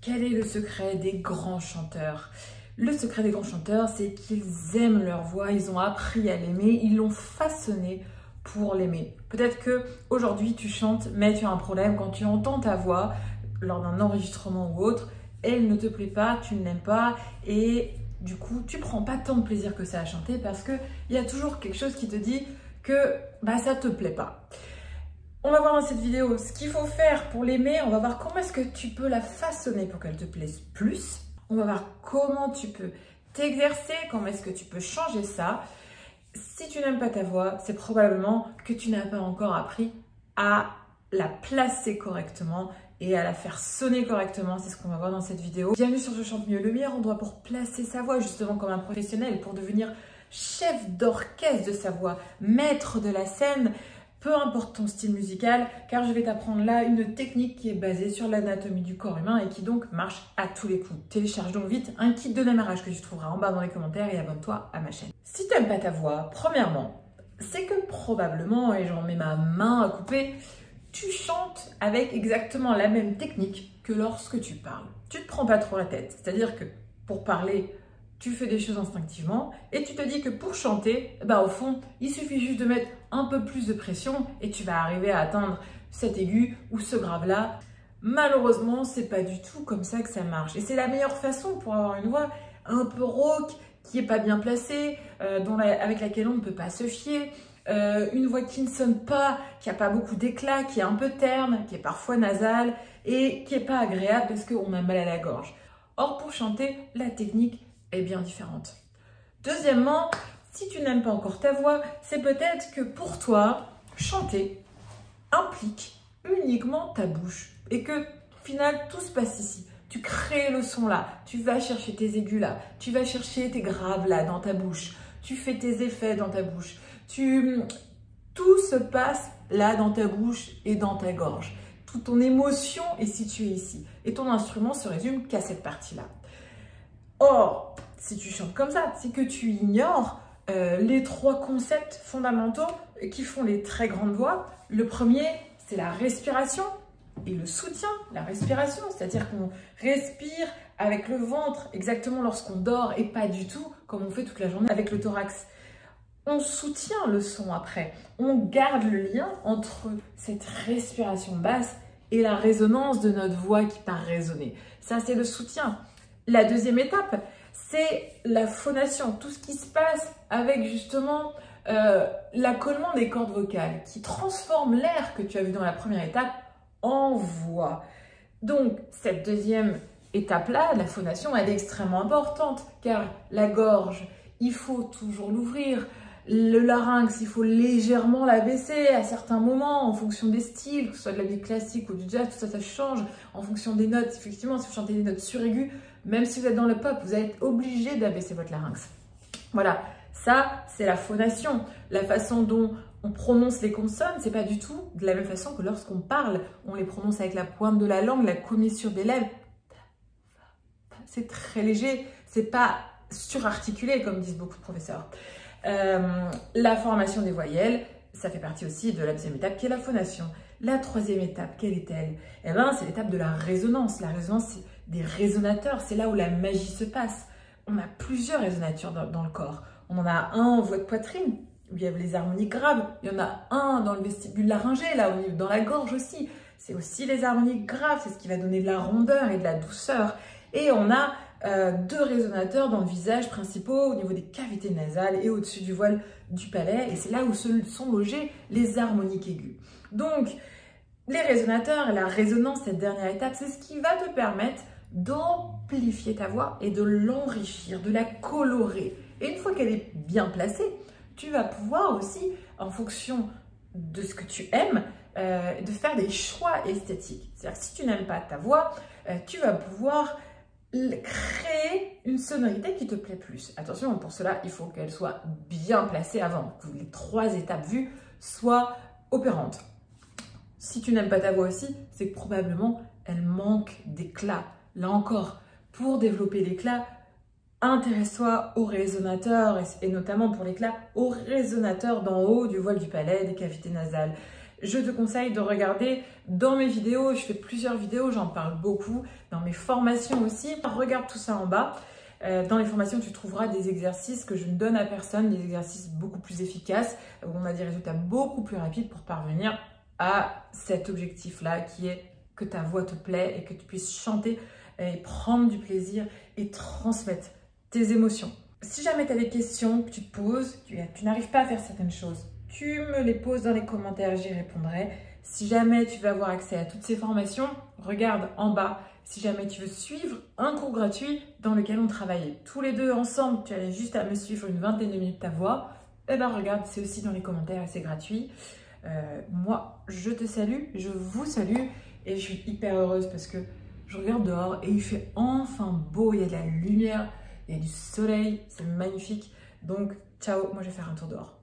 Quel est le secret des grands chanteurs? Le secret des grands chanteurs, c'est qu'ils aiment leur voix, ils ont appris à l'aimer, ils l'ont façonné pour l'aimer. Peut-être que aujourd'hui tu chantes, mais tu as un problème quand tu entends ta voix lors d'un enregistrement ou autre, elle ne te plaît pas, tu ne l'aimes pas et du coup tu prends pas tant de plaisir que ça à chanter parce qu'il y a toujours quelque chose qui te dit que ça te plaît pas. On va voir dans cette vidéo ce qu'il faut faire pour l'aimer, on va voir comment est-ce que tu peux la façonner pour qu'elle te plaise plus. On va voir comment tu peux t'exercer, comment est-ce que tu peux changer ça. Si tu n'aimes pas ta voix, c'est probablement que tu n'as pas encore appris à la placer correctement et à la faire sonner correctement. C'est ce qu'on va voir dans cette vidéo. Bienvenue sur Je chante mieux. Le meilleur endroit pour placer sa voix, justement comme un professionnel, pour devenir chef d'orchestre de sa voix, maître de la scène. Peu importe ton style musical, car je vais t'apprendre là une technique qui est basée sur l'anatomie du corps humain et qui donc marche à tous les coups. Télécharge donc vite un kit de démarrage que tu trouveras en bas dans les commentaires et abonne-toi à ma chaîne. Si tu n'aimes pas ta voix, premièrement, c'est que probablement, et j'en mets ma main à couper, tu chantes avec exactement la même technique que lorsque tu parles. Tu ne te prends pas trop la tête, c'est-à-dire que pour parler, tu fais des choses instinctivement et tu te dis que pour chanter, au fond, il suffit juste de mettre un peu plus de pression et tu vas arriver à atteindre cet aigu ou ce grave-là. Malheureusement, c'est pas du tout comme ça que ça marche. Et c'est la meilleure façon pour avoir une voix un peu rauque, qui est pas bien placée, avec laquelle on ne peut pas se fier. Une voix qui ne sonne pas, qui n'a pas beaucoup d'éclat, qui est un peu terne, qui est parfois nasale et qui n'est pas agréable parce qu'on a mal à la gorge. Or, pour chanter, la technique est bien différente. Deuxièmement, si tu n'aimes pas encore ta voix, c'est peut-être que pour toi, chanter implique uniquement ta bouche et que au final, tout se passe ici. Tu crées le son là, tu vas chercher tes aigus là, tu vas chercher tes graves là dans ta bouche, tu fais tes effets dans ta bouche, tout se passe là dans ta bouche et dans ta gorge. Toute ton émotion est située ici et ton instrument se résume qu'à cette partie-là. Or, si tu chantes comme ça, c'est que tu ignores les trois concepts fondamentaux qui font les très grandes voix. Le premier, c'est la respiration et le soutien. La respiration, c'est-à-dire qu'on respire avec le ventre exactement lorsqu'on dort et pas du tout comme on fait toute la journée avec le thorax. On soutient le son après. On garde le lien entre cette respiration basse et la résonance de notre voix qui part résonner. Ça, c'est le soutien. La deuxième étape, c'est la phonation, tout ce qui se passe avec justement l'accollement des cordes vocales qui transforme l'air que tu as vu dans la première étape en voix. Donc, cette deuxième étape-là, la phonation, elle est extrêmement importante car la gorge, il faut toujours l'ouvrir. Le larynx, il faut légèrement l'abaisser à certains moments en fonction des styles, que ce soit de la musique classique ou du jazz, tout ça, ça change en fonction des notes. Effectivement, si vous chantez des notes suraiguës, même si vous êtes dans le pop, vous allez être obligé d'abaisser votre larynx. Voilà, ça, c'est la phonation. La façon dont on prononce les consonnes, c'est pas du tout de la même façon que lorsqu'on parle. On les prononce avec la pointe de la langue, la commissure des lèvres. C'est très léger, c'est pas surarticulé comme disent beaucoup de professeurs. La formation des voyelles, ça fait partie aussi de la deuxième étape qui est la phonation. La troisième étape, quelle est-elle? Eh bien, c'est l'étape de la résonance. La résonance, c'est des résonateurs, c'est là où la magie se passe. On a plusieurs résonateurs dans le corps. On en a un en voie de poitrine, où il y a les harmoniques graves. Il y en a un dans le vestibule laryngé, là, dans la gorge aussi. C'est aussi les harmoniques graves, c'est ce qui va donner de la rondeur et de la douceur. Et on a deux résonateurs dans le visage principaux au niveau des cavités nasales et au-dessus du voile du palais. Et c'est là où sont logées les harmoniques aiguës. Donc, les résonateurs et la résonance, cette dernière étape, c'est ce qui va te permettre d'amplifier ta voix et de l'enrichir, de la colorer. Et une fois qu'elle est bien placée, tu vas pouvoir aussi, en fonction de ce que tu aimes, de faire des choix esthétiques. C'est-à-dire que si tu n'aimes pas ta voix, tu vas pouvoir créer une sonorité qui te plaît plus. Attention, pour cela, il faut qu'elle soit bien placée avant, que les trois étapes vues soient opérantes. Si tu n'aimes pas ta voix aussi, c'est que probablement elle manque d'éclat. Là encore, pour développer l'éclat, intéresse-toi aux résonateurs et notamment pour l'éclat, aux résonateurs d'en haut du voile du palais, des cavités nasales. je te conseille de regarder dans mes vidéos. Je fais plusieurs vidéos, j'en parle beaucoup. Dans mes formations aussi. Regarde tout ça en bas. Dans les formations, tu trouveras des exercices que je ne donne à personne, des exercices beaucoup plus efficaces, où on a des résultats beaucoup plus rapides pour parvenir à cet objectif-là qui est que ta voix te plaît et que tu puisses chanter et prendre du plaisir et transmettre tes émotions. Si jamais tu as des questions que tu te poses, tu n'arrives pas à faire certaines choses, tu me les poses dans les commentaires, j'y répondrai. Si jamais tu veux avoir accès à toutes ces formations, regarde en bas. Si jamais tu veux suivre un cours gratuit dans lequel on travaille tous les deux ensemble, tu as juste à me suivre une vingtaine de minutes ta voix, eh ben regarde, c'est aussi dans les commentaires et c'est gratuit. Moi, je te salue, je vous salue et je suis hyper heureuse parce que je regarde dehors et il fait enfin beau, il y a de la lumière, il y a du soleil, c'est magnifique. Donc, ciao, moi je vais faire un tour dehors.